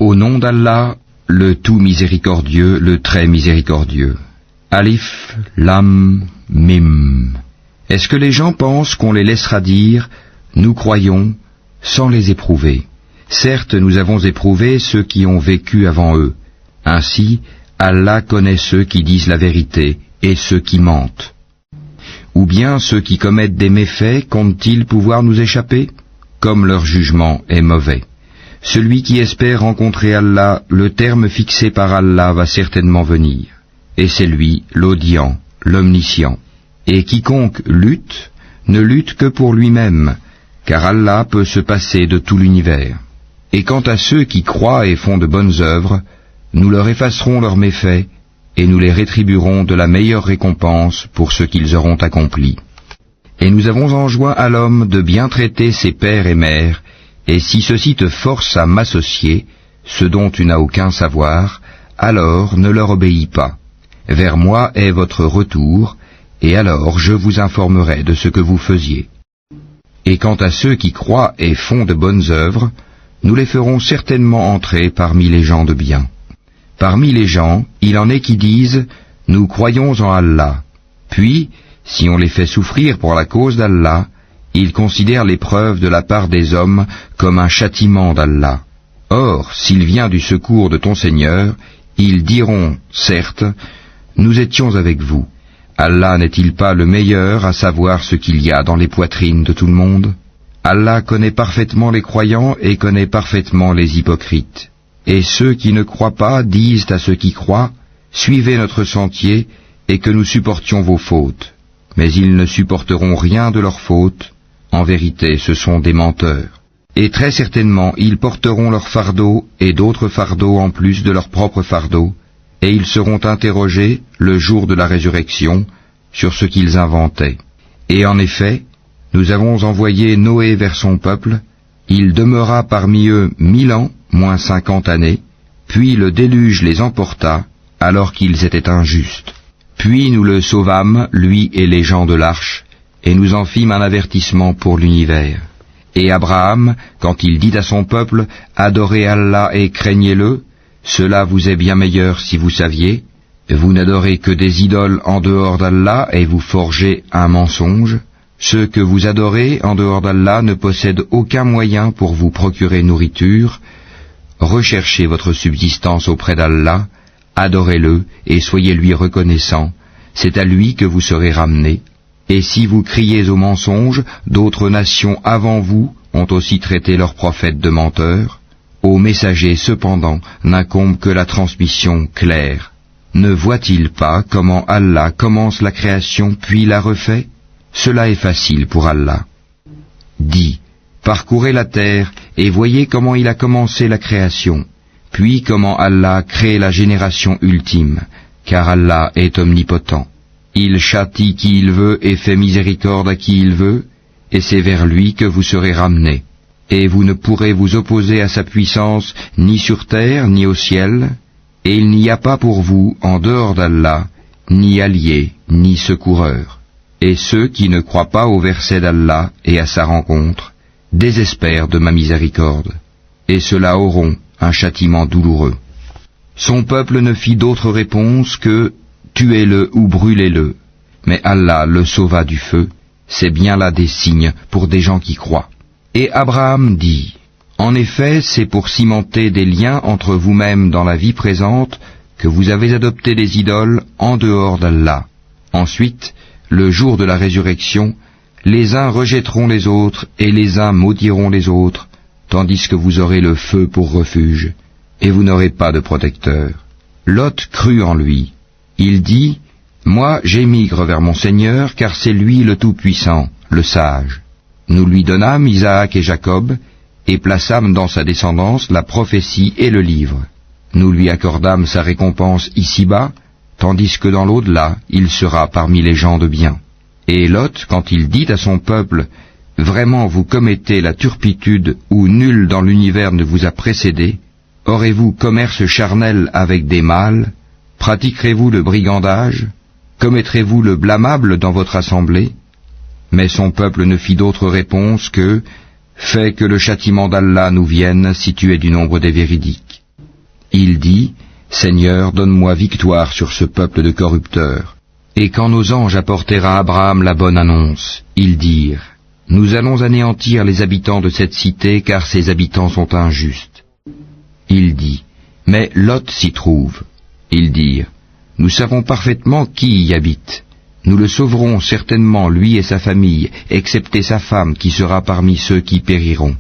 Au nom d'Allah, le tout miséricordieux, le très miséricordieux. Alif, Lam, Mim. Est-ce que les gens pensent qu'on les laissera dire « Nous croyons » sans les éprouver? Certes, nous avons éprouvé ceux qui ont vécu avant eux. Ainsi, Allah connaît ceux qui disent la vérité et ceux qui mentent. Ou bien ceux qui commettent des méfaits comptent-ils pouvoir nous échapper? Comme leur jugement est mauvais. Celui qui espère rencontrer Allah, le terme fixé par Allah va certainement venir. Et c'est lui, l'audient, l'omniscient. Et quiconque lutte, ne lutte que pour lui-même, car Allah peut se passer de tout l'univers. Et quant à ceux qui croient et font de bonnes œuvres, nous leur effacerons leurs méfaits, et nous les rétribuerons de la meilleure récompense pour ce qu'ils auront accompli. Et nous avons enjoint à l'homme de bien traiter ses pères et mères, et si ceux-ci te forcent à m'associer, ce dont tu n'as aucun savoir, alors ne leur obéis pas. Vers moi est votre retour, et alors je vous informerai de ce que vous faisiez. Et quant à ceux qui croient et font de bonnes œuvres, nous les ferons certainement entrer parmi les gens de bien. Parmi les gens, il en est qui disent « Nous croyons en Allah ». Puis, si on les fait souffrir pour la cause d'Allah, ils considèrent l'épreuve de la part des hommes comme un châtiment d'Allah. Or, s'il vient du secours de ton Seigneur, ils diront, certes, « Nous étions avec vous ». Allah n'est-il pas le meilleur à savoir ce qu'il y a dans les poitrines de tout le monde? Allah connaît parfaitement les croyants et connaît parfaitement les hypocrites. Et ceux qui ne croient pas disent à ceux qui croient, « Suivez notre sentier et que nous supportions vos fautes. » Mais ils ne supporteront rien de leurs fautes. En vérité, ce sont des menteurs. Et très certainement, ils porteront leur fardeau et d'autres fardeaux en plus de leur propre fardeau, et ils seront interrogés, le jour de la résurrection, sur ce qu'ils inventaient. Et en effet, nous avons envoyé Noé vers son peuple, il demeura parmi eux 1000 ans, moins 50 années, puis le déluge les emporta, alors qu'ils étaient injustes. Puis nous le sauvâmes, lui et les gens de l'arche, et nous en fîmes un avertissement pour l'univers. Et Abraham, quand il dit à son peuple, « Adorez Allah et craignez-le », cela vous est bien meilleur si vous saviez, vous n'adorez que des idoles en dehors d'Allah et vous forgez un mensonge. Ceux que vous adorez en dehors d'Allah ne possèdent aucun moyen pour vous procurer nourriture. Recherchez votre subsistance auprès d'Allah, adorez-le et soyez-lui reconnaissants, c'est à lui que vous serez ramenés. Et si vous criez au mensonge, d'autres nations avant vous ont aussi traité leurs prophètes de menteurs. Aux messagers, cependant, n'incombe que la transmission claire. Ne voit-il pas comment Allah commence la création puis la refait? Cela est facile pour Allah. Dis, parcourez la terre et voyez comment il a commencé la création, puis comment Allah crée la génération ultime, car Allah est omnipotent. Il châtie qui il veut et fait miséricorde à qui il veut, et c'est vers lui que vous serez ramenés. Et vous ne pourrez vous opposer à sa puissance ni sur terre ni au ciel, et il n'y a pas pour vous, en dehors d'Allah, ni allié, ni secoureur. Et ceux qui ne croient pas au verset d'Allah et à sa rencontre, désespèrent de ma miséricorde, et ceux-là auront un châtiment douloureux. Son peuple ne fit d'autre réponse que « Tuez-le ou brûlez-le ». Mais Allah le sauva du feu, c'est bien là des signes pour des gens qui croient. Et Abraham dit, « En effet, c'est pour cimenter des liens entre vous-mêmes dans la vie présente que vous avez adopté des idoles en dehors d'Allah. Ensuite, le jour de la résurrection, les uns rejetteront les autres et les uns maudiront les autres, tandis que vous aurez le feu pour refuge, et vous n'aurez pas de protecteur. » Lot crut en lui. Il dit, « Moi j'émigre vers mon Seigneur, car c'est lui le Tout-Puissant, le Sage. » Nous lui donnâmes Isaac et Jacob, et plaçâmes dans sa descendance la prophétie et le livre. Nous lui accordâmes sa récompense ici-bas, tandis que dans l'au-delà, il sera parmi les gens de bien. Et Lot, quand il dit à son peuple, « Vraiment vous commettez la turpitude où nul dans l'univers ne vous a précédé, aurez-vous commerce charnel avec des mâles? Pratiquerez-vous le brigandage? Commettrez-vous le blâmable dans votre assemblée ?» Mais son peuple ne fit d'autre réponse que « Fais que le châtiment d'Allah nous vienne si tu es du nombre des véridiques. » Il dit, Seigneur, donne-moi victoire sur ce peuple de corrupteurs. Et quand nos anges apportèrent à Abraham la bonne annonce, ils dirent, Nous allons anéantir les habitants de cette cité, car ses habitants sont injustes. Il dit, Mais Lot s'y trouve. Ils dirent, Nous savons parfaitement qui y habite. Nous le sauverons certainement, lui et sa famille, excepté sa femme qui sera parmi ceux qui périront.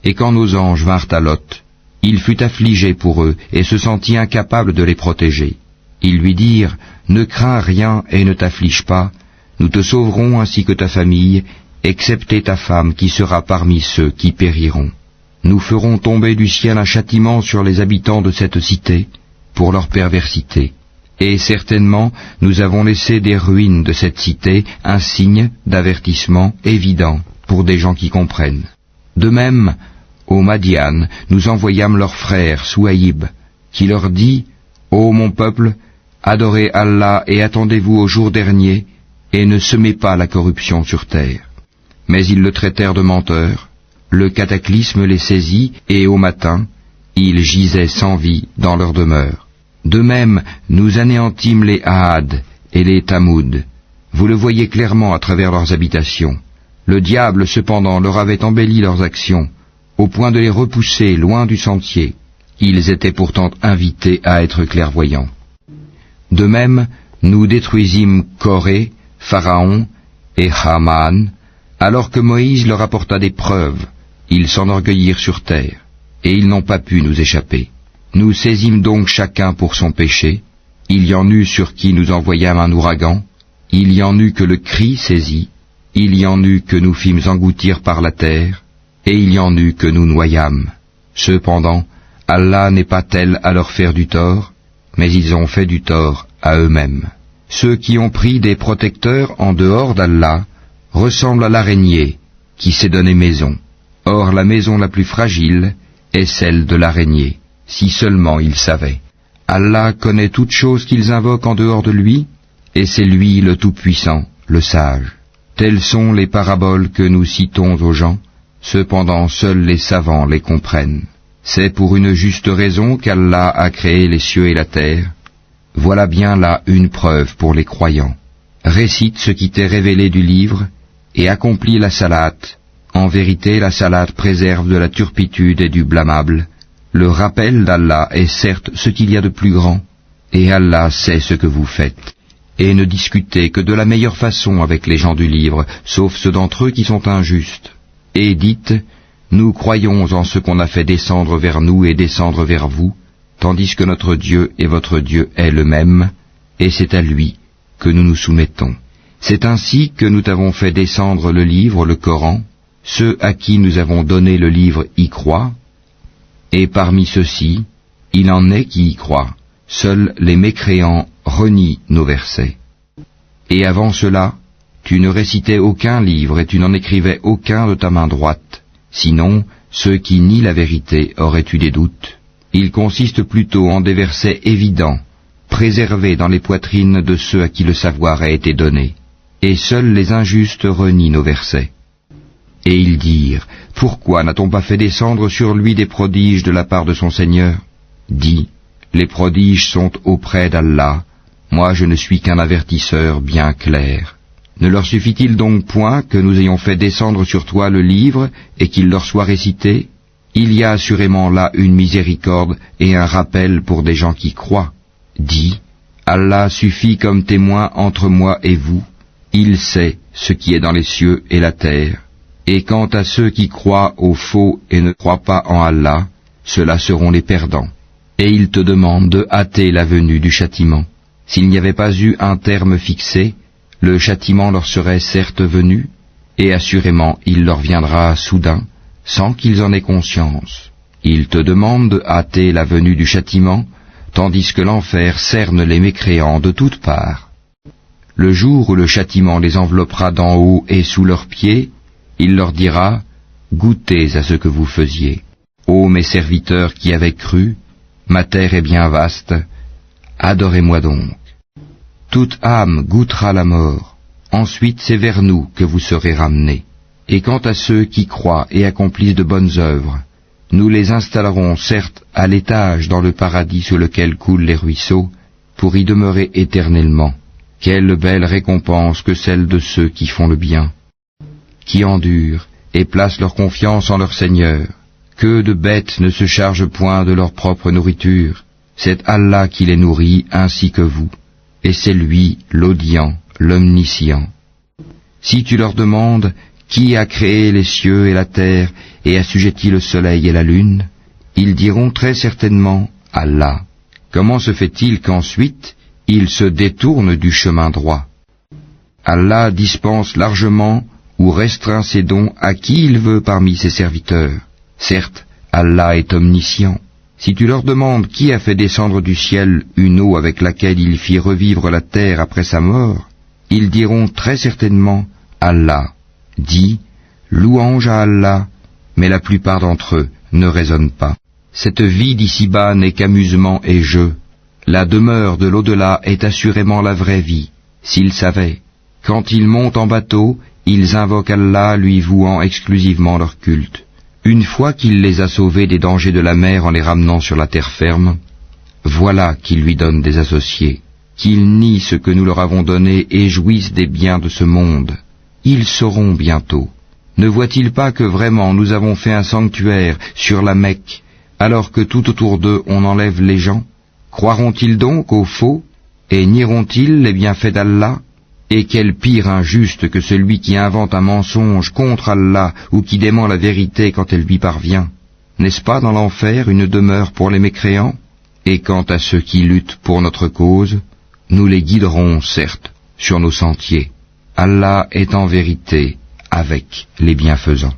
Et quand nos anges vinrent à Lot, il fut affligé pour eux et se sentit incapable de les protéger. Ils lui dirent, Ne crains rien et ne t'afflige pas, nous te sauverons ainsi que ta famille, excepté ta femme qui sera parmi ceux qui périront. Nous ferons tomber du ciel un châtiment sur les habitants de cette cité, pour leur perversité. Et certainement, nous avons laissé des ruines de cette cité un signe d'avertissement évident pour des gens qui comprennent. De même, au Madian, nous envoyâmes leur frère Souaïb, qui leur dit, Ô mon peuple, adorez Allah et attendez-vous au jour dernier, et ne semez pas la corruption sur terre. Mais ils le traitèrent de menteur, le cataclysme les saisit, et au matin, ils gisaient sans vie dans leur demeure. De même, nous anéantîmes les Ahad et les Tamoud. Vous le voyez clairement à travers leurs habitations. Le diable, cependant, leur avait embelli leurs actions, au point de les repousser loin du sentier. Ils étaient pourtant invités à être clairvoyants. De même, nous détruisîmes Corée, Pharaon et Haman, alors que Moïse leur apporta des preuves. Ils s'enorgueillirent sur terre, et ils n'ont pas pu nous échapper. Nous saisîmes donc chacun pour son péché. Il y en eut sur qui nous envoyâmes un ouragan, il y en eut que le cri saisit, il y en eut que nous fîmes engloutir par la terre, et il y en eut que nous noyâmes. Cependant, Allah n'est pas tel à leur faire du tort, mais ils ont fait du tort à eux-mêmes. Ceux qui ont pris des protecteurs en dehors d'Allah ressemblent à l'araignée qui s'est donné maison. Or la maison la plus fragile est celle de l'araignée. Si seulement ils savaient. Allah connaît toutes choses qu'ils invoquent en dehors de lui, et c'est lui le Tout-Puissant, le Sage. Telles sont les paraboles que nous citons aux gens, cependant seuls les savants les comprennent. C'est pour une juste raison qu'Allah a créé les cieux et la terre. Voilà bien là une preuve pour les croyants. Récite ce qui t'est révélé du livre, et accomplis la salate. En vérité, la salate préserve de la turpitude et du blâmable. Le rappel d'Allah est certes ce qu'il y a de plus grand, et Allah sait ce que vous faites. Et ne discutez que de la meilleure façon avec les gens du livre, sauf ceux d'entre eux qui sont injustes. Et dites, nous croyons en ce qu'on a fait descendre vers nous et descendre vers vous, tandis que notre Dieu et votre Dieu est le même, et c'est à lui que nous nous soumettons. C'est ainsi que nous t'avons fait descendre le livre, le Coran. Ceux à qui nous avons donné le livre y croient, et parmi ceux-ci, il en est qui y croient. Seuls les mécréants renient nos versets. Et avant cela, tu ne récitais aucun livre et tu n'en écrivais aucun de ta main droite. Sinon, ceux qui nient la vérité auraient eu des doutes. Il consiste plutôt en des versets évidents, préservés dans les poitrines de ceux à qui le savoir a été donné. Et seuls les injustes renient nos versets. Et ils dirent, pourquoi n'a-t-on pas fait descendre sur lui des prodiges de la part de son Seigneur? Dis, les prodiges sont auprès d'Allah, moi je ne suis qu'un avertisseur bien clair. Ne leur suffit-il donc point que nous ayons fait descendre sur toi le livre et qu'il leur soit récité? Il y a assurément là une miséricorde et un rappel pour des gens qui croient. Dis, Allah suffit comme témoin entre moi et vous, il sait ce qui est dans les cieux et la terre. Et quant à ceux qui croient au faux et ne croient pas en Allah, ceux-là seront les perdants. Et ils te demandent de hâter la venue du châtiment. S'il n'y avait pas eu un terme fixé, le châtiment leur serait certes venu, et assurément il leur viendra soudain, sans qu'ils en aient conscience. Ils te demandent de hâter la venue du châtiment, tandis que l'enfer cerne les mécréants de toutes parts. Le jour où le châtiment les enveloppera d'en haut et sous leurs pieds, il leur dira, goûtez à ce que vous faisiez. Ô mes serviteurs qui avez cru, ma terre est bien vaste, adorez-moi donc. Toute âme goûtera la mort, ensuite c'est vers nous que vous serez ramenés. Et quant à ceux qui croient et accomplissent de bonnes œuvres, Nous les installerons certes à l'étage dans le paradis sous lequel coulent les ruisseaux, pour y demeurer éternellement. Quelle belle récompense que celle de ceux qui font le bien, qui endurent et placent leur confiance en leur Seigneur. Que de bêtes ne se chargent point de leur propre nourriture. C'est Allah qui les nourrit ainsi que vous, et c'est lui l'audient, l'omniscient. Si tu leur demandes qui a créé les cieux et la terre et assujetti le soleil et la lune, ils diront très certainement Allah. Comment se fait-il qu'ensuite ils se détournent du chemin droit? Allah dispense largement ou restreint ses dons à qui il veut parmi ses serviteurs. Certes, Allah est omniscient. Si tu leur demandes qui a fait descendre du ciel une eau avec laquelle il fit revivre la terre après sa mort, ils diront très certainement Allah. Dis, louange à Allah, mais la plupart d'entre eux ne raisonnent pas. Cette vie d'ici-bas n'est qu'amusement et jeu. La demeure de l'au-delà est assurément la vraie vie. S'ils savaient, quand ils montent en bateau, ils invoquent Allah lui vouant exclusivement leur culte. Une fois qu'il les a sauvés des dangers de la mer en les ramenant sur la terre ferme, voilà qu'ils lui donnent des associés, qu'ils nient ce que nous leur avons donné et jouissent des biens de ce monde. Ils sauront bientôt. Ne voient-ils pas que vraiment nous avons fait un sanctuaire sur la Mecque, alors que tout autour d'eux on enlève les gens? Croiront-ils donc au faux, et nieront-ils les bienfaits d'Allah? Et quel pire injuste que celui qui invente un mensonge contre Allah ou qui dément la vérité quand elle lui parvient. N'est-ce pas dans l'enfer une demeure pour les mécréants? Et quant à ceux qui luttent pour notre cause, nous les guiderons certes sur nos sentiers. Allah est en vérité avec les bienfaisants.